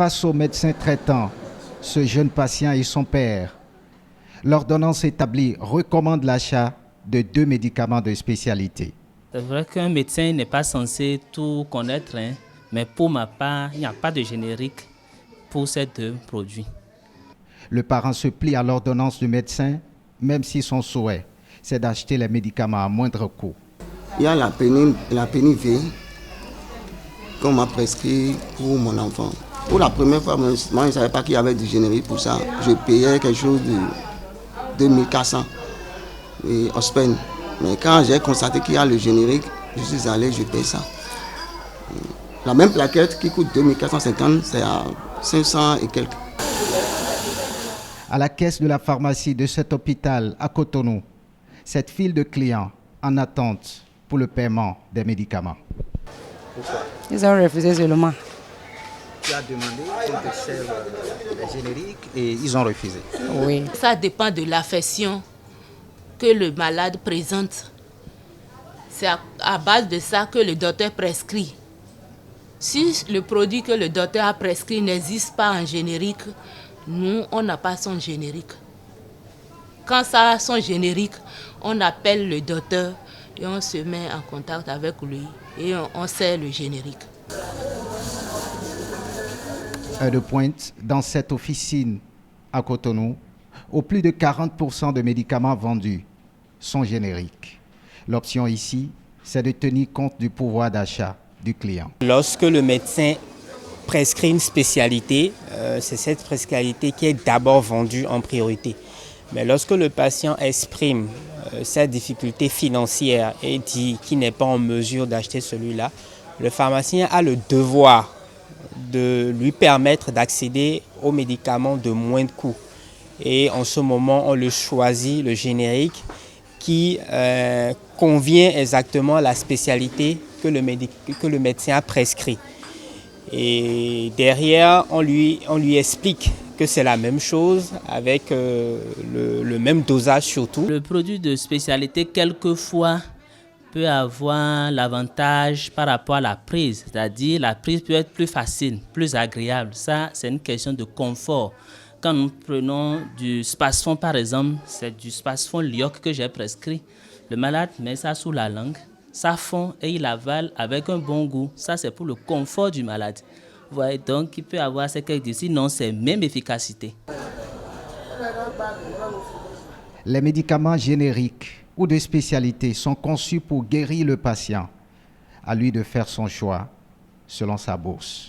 Face au médecin traitant, ce jeune patient et son père, l'ordonnance établie recommande l'achat de 2 médicaments de spécialité. C'est vrai qu'un médecin n'est pas censé tout connaître, mais pour ma part, il n'y a pas de générique pour ces 2 produits. Le parent se plie à l'ordonnance du médecin, même si son souhait, c'est d'acheter les médicaments à moindre coût. Il y a la pénivé qu'on m'a prescrit pour mon enfant. Pour la première fois, moi, je ne savais pas qu'il y avait du générique pour ça. Je payais quelque chose de 2400 Ospen. Mais quand j'ai constaté qu'il y a le générique, je suis allé, je paye ça. La même plaquette qui coûte 2450, c'est à 500 et quelques. À la caisse de la pharmacie de cet hôpital à Cotonou, cette file de clients en attente pour le paiement des médicaments. Pourquoi? Ils ont refusé seulement. Tu as demandé qu'on te serve les génériques et ils ont refusé. Oui. Ça dépend de l'affection que le malade présente. C'est à base de ça que le docteur prescrit. Si le produit que le docteur a prescrit n'existe pas en générique, nous, on n'a pas son générique. Quand ça a son générique, on appelle le docteur et on se met en contact avec lui et on sert le générique. Heure de pointe dans cette officine à Cotonou, où plus de 40% de médicaments vendus sont génériques. L'option ici, c'est de tenir compte du pouvoir d'achat du client. Lorsque le médecin prescrit une spécialité, c'est cette spécialité qui est d'abord vendue en priorité. Mais lorsque le patient exprime sa difficulté financière et dit qu'il n'est pas en mesure d'acheter celui-là, le pharmacien a le devoir de lui permettre d'accéder aux médicaments de moindre coût. Et en ce moment, on le choisit, le générique, qui convient exactement à la spécialité que le médecin a prescrit. Et derrière, on lui explique que c'est la même chose avec le même dosage surtout. Le produit de spécialité, quelquefois, peut avoir l'avantage par rapport à la prise. C'est-à-dire la prise peut être plus facile, plus agréable. Ça, c'est une question de confort. Quand nous prenons du Spasfon, par exemple, c'est du Spasfon Lyoc que j'ai prescrit. Le malade met ça sous la langue, ça fond et il avale avec un bon goût. Ça, c'est pour le confort du malade. Vous voyez, donc, il peut avoir ce qu'il dit, sinon c'est même efficacité. Les médicaments génériques ou de spécialité sont conçus pour guérir le patient. À lui de faire son choix selon sa bourse.